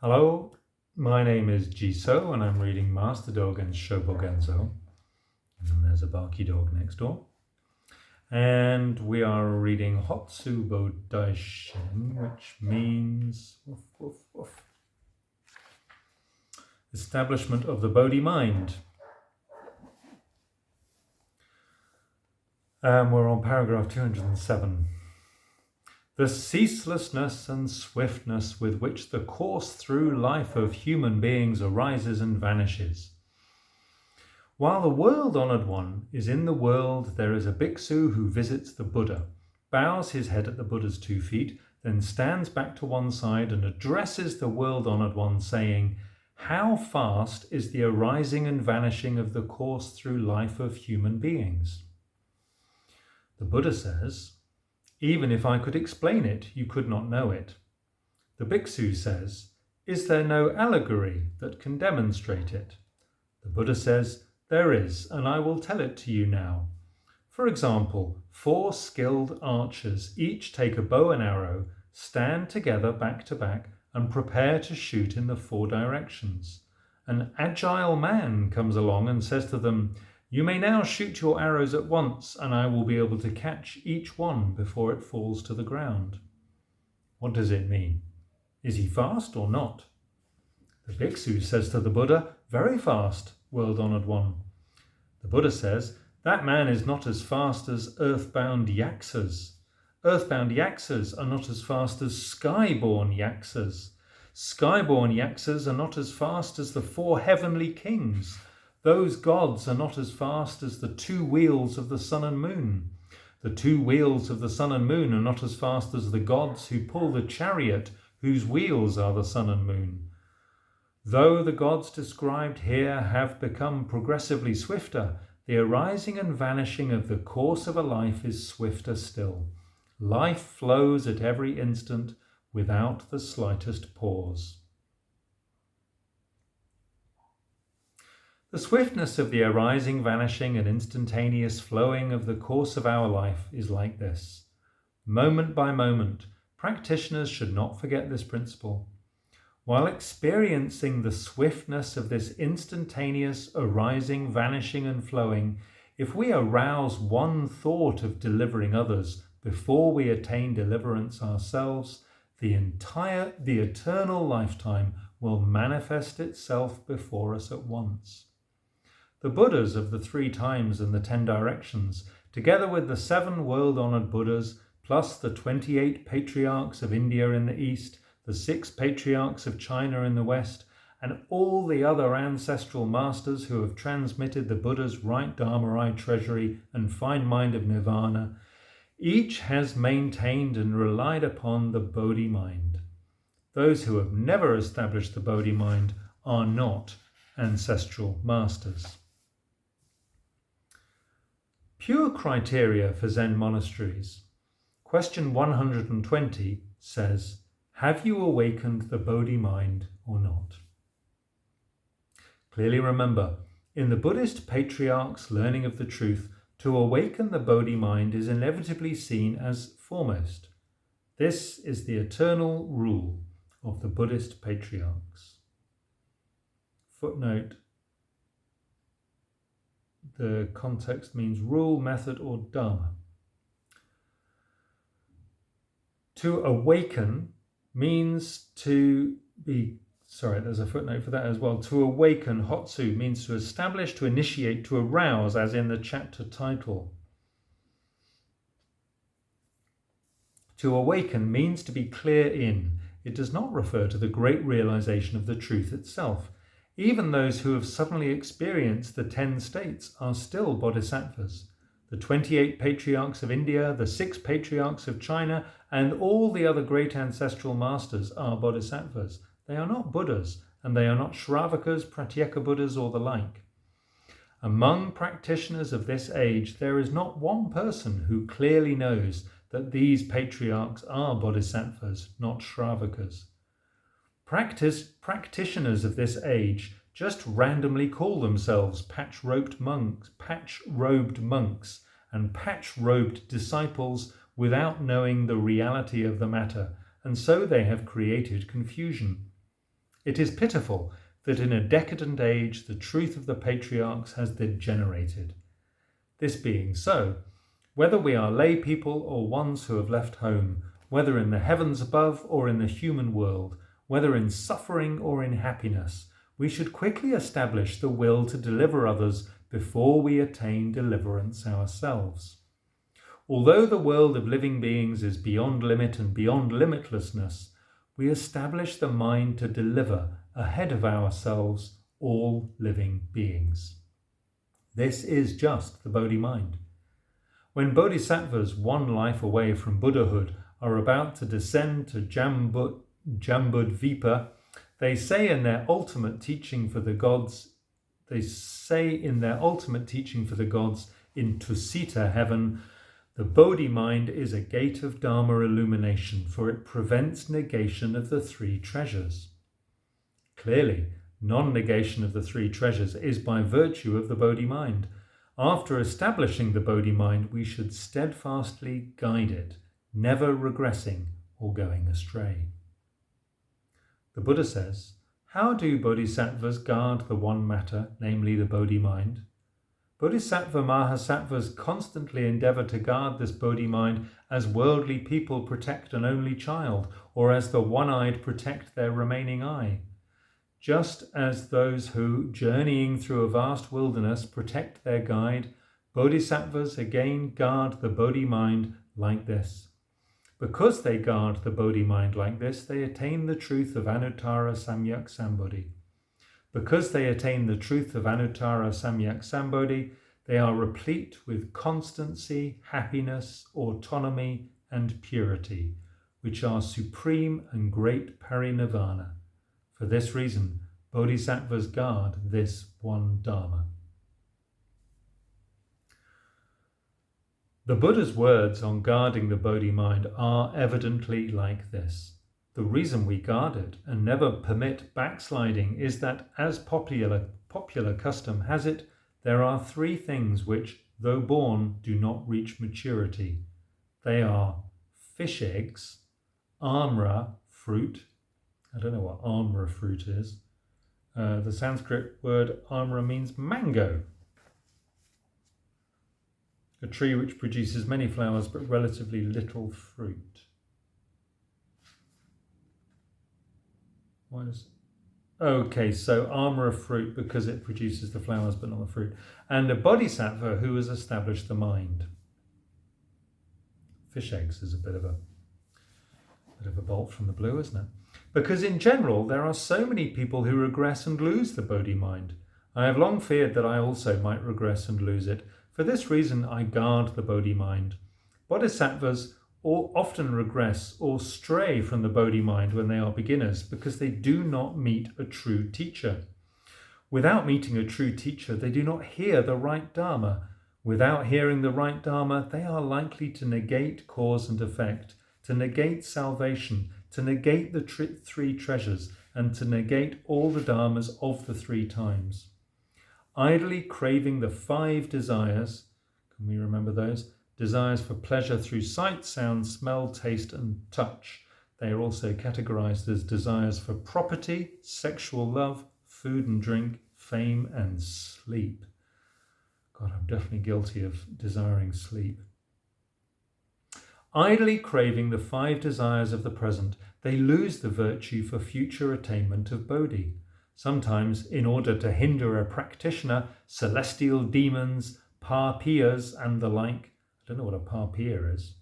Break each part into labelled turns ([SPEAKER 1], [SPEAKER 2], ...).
[SPEAKER 1] Hello, my name is Jiso and I'm reading Master Dōgen's Shōbōgenzō. And there's a barky dog next door. And we are reading Hotsu-Bodaishin, which means woof, woof, woof. Establishment of the Bodhi-mind. We're on paragraph 207. The ceaselessness and swiftness with which the course through life of human beings arises and vanishes. While the world-honoured one is in the world, there is a bhikksu who visits the Buddha, bows his head at the Buddha's 2 feet, then stands back to one side and addresses the world-honoured one, saying, "How fast is the arising and vanishing of the course through life of human beings?" The Buddha says, "Even if I could explain it, you could not know it." The bhikksu says, "Is there no allegory that can demonstrate it?" The Buddha says, "There is, and I will tell it to you now. For example, 4 skilled archers each take a bow and arrow, stand together back to back, and prepare to shoot in the 4 directions. An agile man comes along and says to them, 'You may now shoot your arrows at once, and I will be able to catch each one before it falls to the ground.' What does it mean? Is he fast or not?" The bhikksu says to the Buddha, "Very fast, world-honoured one." The Buddha says, "That man is not as fast as earthbound yaksas. Earthbound yaksas are not as fast as skyborn yaksas. Skyborn yaksas are not as fast as the 4 heavenly kings. Those gods are not as fast as the 2 wheels of the sun and moon. The 2 wheels of the sun and moon are not as fast as the gods who pull the chariot whose wheels are the sun and moon. Though the gods described here have become progressively swifter, the arising and vanishing of the course of a life is swifter still. Life flows at every instant without the slightest pause." The swiftness of the arising, vanishing, and instantaneous flowing of the course of our life is like this. Moment by moment, practitioners should not forget this principle. While experiencing the swiftness of this instantaneous arising, vanishing, and flowing, if we arouse one thought of delivering others before we attain deliverance ourselves, the eternal lifetime will manifest itself before us at once. The Buddhas of the 3 times and the 10 directions, together with the 7 world-honoured Buddhas, plus the 28 patriarchs of India in the east, the 6 patriarchs of China in the west, and all the other ancestral masters who have transmitted the Buddha's right Dharma-eye treasury and fine mind of nirvana, each has maintained and relied upon the Bodhi-mind. Those who have never established the Bodhi-mind are not ancestral masters. Pure criteria for Zen monasteries. Question 120 says, "Have you awakened the Bodhi-mind or not?" Clearly remember, in the Buddhist patriarch's learning of the truth, to awaken the Bodhi-mind is inevitably seen as foremost. This is the eternal rule of the Buddhist patriarchs. Footnote. The context means rule, method, or dharma. To awaken means to be, there's a footnote for that as well. To awaken, Hotsu, means to establish, to initiate, to arouse, as in the chapter title. To awaken means to be clear in. It does not refer to the great realization of the truth itself. Even those who have suddenly experienced the 10 states are still bodhisattvas. The 28 patriarchs of India, the 6 patriarchs of China, and all the other great ancestral masters are bodhisattvas. They are not Buddhas, and they are not Shravakas, Pratyeka Buddhas, or the like. Among practitioners of this age, there is not one person who clearly knows that these patriarchs are bodhisattvas, not Shravakas. Practitioners of this age just randomly call themselves patch-robed monks and patch-robed disciples without knowing the reality of the matter, and so they have created confusion. It is pitiful that in a decadent age the truth of the patriarchs has degenerated. This being so, whether we are lay people or ones who have left home, whether in the heavens above or in the human world, whether in suffering or in happiness, we should quickly establish the will to deliver others before we attain deliverance ourselves. Although the world of living beings is beyond limit and beyond limitlessness, we establish the mind to deliver ahead of ourselves all living beings. This is just the Bodhi-mind. When bodhisattvas one life away from Buddhahood are about to descend to Jambudvipa, they say in their ultimate teaching for the gods in Tusita heaven, the Bodhi-mind is a gate of Dharma illumination, for it prevents negation of the three treasures. Clearly, non-negation of the three treasures is by virtue of the Bodhi-mind. After establishing the Bodhi-mind, we should steadfastly guide it, never regressing or going astray. The Buddha says, how do bodhisattvas guard the one matter, namely the Bodhi-mind? Bodhisattva Mahasattvas constantly endeavour to guard this Bodhi-mind as worldly people protect an only child, or as the one-eyed protect their remaining eye. Just as those who, journeying through a vast wilderness, protect their guide, bodhisattvas again guard the Bodhi-mind like this. Because they guard the Bodhi-mind like this, they attain the truth of Anuttara Samyak Sambodhi. Because they attain the truth of Anuttara Samyak Sambodhi, they are replete with constancy, happiness, autonomy, and purity, which are supreme and great parinirvana. For this reason, bodhisattvas guard this one Dharma. The Buddha's words on guarding the Bodhi-mind are evidently like this. The reason we guard it and never permit backsliding is that, as popular custom has it, there are three things which, though born, do not reach maturity. They are fish eggs, amra, fruit. I don't know what amra fruit is. The Sanskrit word amra means mango. A tree which produces many flowers but relatively little fruit. Okay, so amra fruit because it produces the flowers but not the fruit. And a bodhisattva who has established the mind. Fish eggs is a bit of a bolt from the blue, isn't it? Because in general, there are so many people who regress and lose the Bodhi-mind. I have long feared that I also might regress and lose it. For this reason, I guard the Bodhi-mind. Bodhisattvas often regress or stray from the Bodhi-mind when they are beginners because they do not meet a true teacher. Without meeting a true teacher, they do not hear the right Dharma. Without hearing the right Dharma, they are likely to negate cause and effect, to negate salvation, to negate the three treasures, and to negate all the dharmas of the three times. Idly craving the 5 desires, can we remember those? Desires for pleasure through sight, sound, smell, taste, and touch. They are also categorized as desires for property, sexual love, food and drink, fame, and sleep. God, I'm definitely guilty of desiring sleep. Idly craving the 5 desires of the present, they lose the virtue for future attainment of Bodhi. Sometimes, in order to hinder a practitioner, celestial demons, parpiyas, and the like. I don't know what a parpiya is.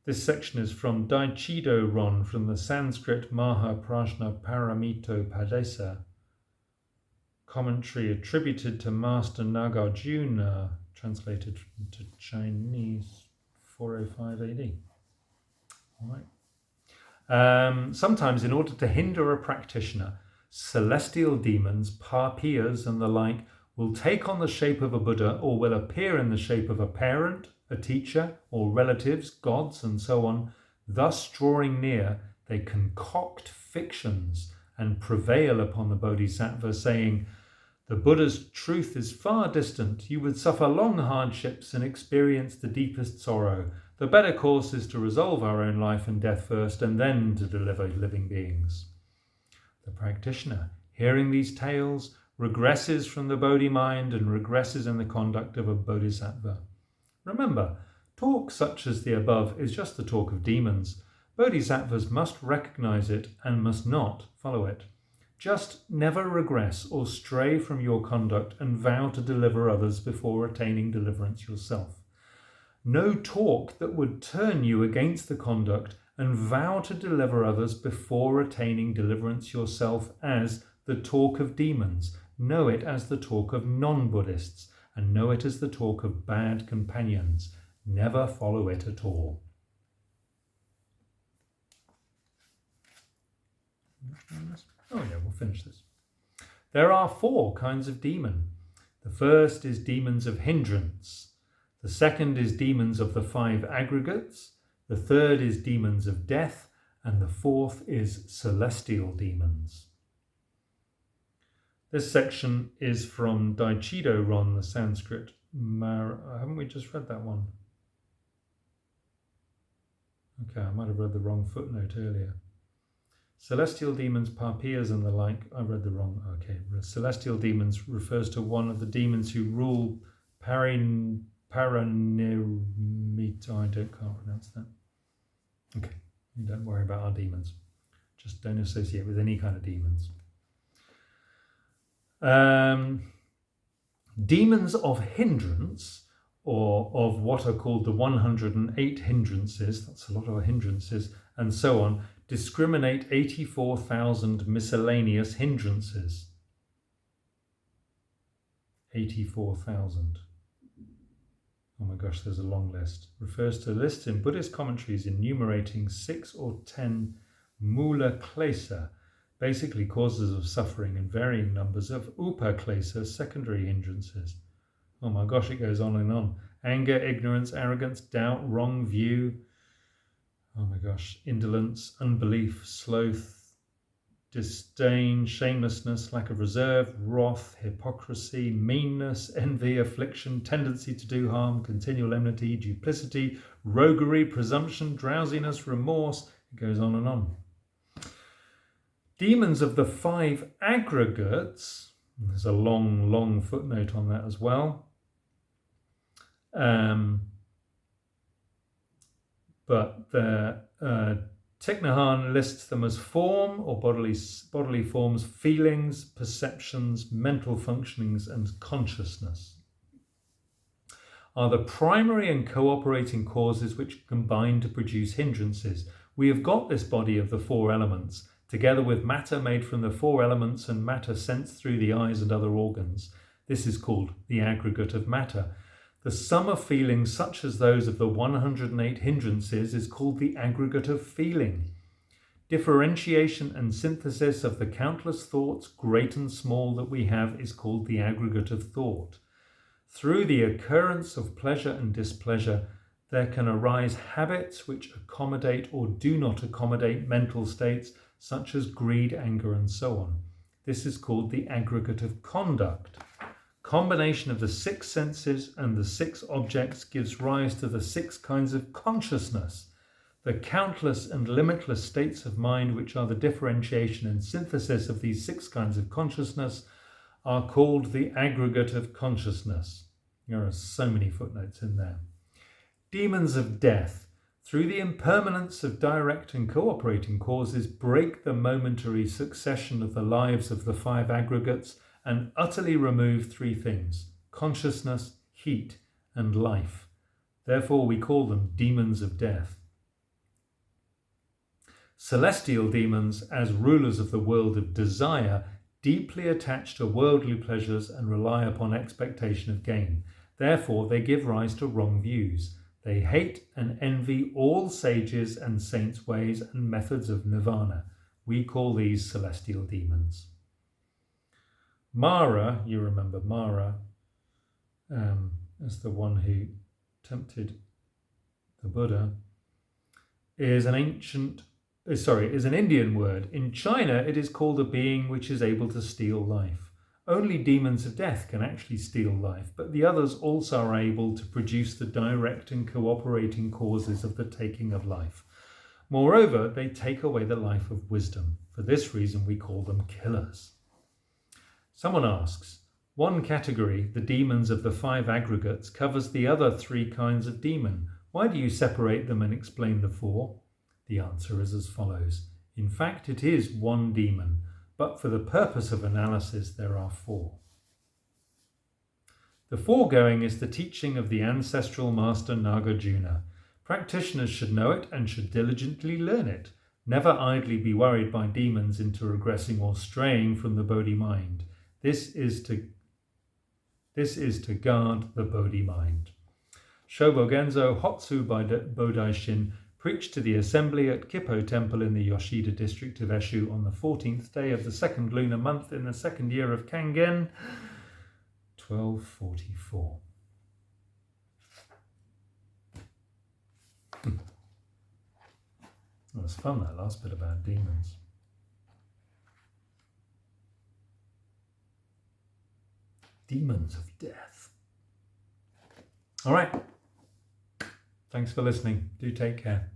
[SPEAKER 1] This section is from Daichido Ron, from the Sanskrit Mahaprajna Paramito Padesa, commentary attributed to Master Nagarjuna, translated into Chinese 405 AD. All right. Sometimes, in order to hinder a practitioner, celestial demons, parpiyas, and the like will take on the shape of a Buddha or will appear in the shape of a parent, a teacher, or relatives, gods, and so on. Thus, drawing near, they concoct fictions and prevail upon the Bodhisattva, saying, "The Buddha's truth is far distant. You would suffer long hardships and experience the deepest sorrow. The better course is to resolve our own life and death first, and then to deliver living beings. The practitioner, hearing these tales, regresses from the Bodhi-mind and regresses in the conduct of a bodhisattva. Remember, talk such as the above is just the talk of demons. Bodhisattvas must recognize it and must not follow it. Just never regress or stray from your conduct and vow to deliver others before attaining deliverance yourself. No talk that would turn you against the conduct and vow to deliver others before attaining deliverance yourself as the talk of demons. Know it as the talk of non-Buddhists, and know it as the talk of bad companions. Never follow it at all. Oh yeah, we'll finish this. There are 4 kinds of demon. The first is demons of hindrance. The second is demons of the 5 aggregates. The third is demons of death. And the fourth is celestial demons. This section is from Daichido Ron, the Sanskrit. Haven't we just read that one? Okay, I might have read the wrong footnote earlier. Celestial demons, Papiyas and the like, I read the wrong, okay. Celestial demons refers to one of the demons who rule Paranirmita, I can't pronounce that. Okay, don't worry about our demons. Just don't associate with any kind of demons. Demons of hindrance, or of what are called the 108 hindrances, that's a lot of hindrances, and so on, discriminate 84,000 miscellaneous hindrances. 84,000. Oh my gosh, there's a long list. Refers to lists in Buddhist commentaries enumerating 6 or 10 mula klesa, basically causes of suffering, and varying numbers of upa-klesa, secondary hindrances. Oh my gosh, it goes on and on. Anger, ignorance, arrogance, doubt, wrong view. Oh my gosh, indolence, unbelief, sloth, disdain, shamelessness, lack of reserve, wrath, hypocrisy, meanness, envy, affliction, tendency to do harm, continual enmity, duplicity, roguery, presumption, drowsiness, remorse. It goes on and on. Demons of the 5 aggregates, there's a long footnote on that as well. But the Thich Nhat Hanh lists them as form or bodily forms, feelings, perceptions, mental functionings, and consciousness are the primary and cooperating causes which combine to produce hindrances. We have got this body of the 4 elements, together with matter made from the 4 elements and matter sensed through the eyes and other organs. This is called the aggregate of matter. The sum of feelings such as those of the 108 hindrances is called the aggregate of feeling. Differentiation and synthesis of the countless thoughts, great and small, that we have is called the aggregate of thought. Through the occurrence of pleasure and displeasure, there can arise habits which accommodate or do not accommodate mental states, such as greed, anger, and so on. This is called the aggregate of conduct. Combination of the 6 senses and the 6 objects gives rise to the 6 kinds of consciousness. The countless and limitless states of mind, which are the differentiation and synthesis of these 6 kinds of consciousness, are called the aggregate of consciousness. There are so many footnotes in there. Demons of death, through the impermanence of direct and cooperating causes, break the momentary succession of the lives of the 5 aggregates and utterly remove 3 things: consciousness, heat, and life. Therefore we call them demons of death. Celestial demons, as rulers of the world of desire, deeply attach to worldly pleasures and rely upon expectation of gain. Therefore they give rise to wrong views. They hate and envy all sages' and saints' ways and methods of nirvana. We call these celestial demons. Mara, you remember Mara as the one who tempted the Buddha, is an Indian word. In China, it is called a being which is able to steal life. Only demons of death can actually steal life, but the others also are able to produce the direct and cooperating causes of the taking of life. Moreover, they take away the life of wisdom. For this reason, we call them killers. Someone asks, one category, the demons of the 5 aggregates, covers the other 3 kinds of demon. Why do you separate them and explain the 4? The answer is as follows. In fact, it is one demon, but for the purpose of analysis, there are 4. The foregoing is the teaching of the ancestral master Nagarjuna. Practitioners should know it and should diligently learn it. Never idly be worried by demons into regressing or straying from the Bodhi-mind. This is to guard the Bodhi-mind. Shōbōgenzō Hotsu-Bodaishin preached to the assembly at Kippo Temple in the Yoshida district of Eshu on the 14th day of the 2nd lunar month in the 2nd year of Kangen, 1244. It was fun, that last bit about demons. Demons of death. All right. Thanks for listening. Do take care.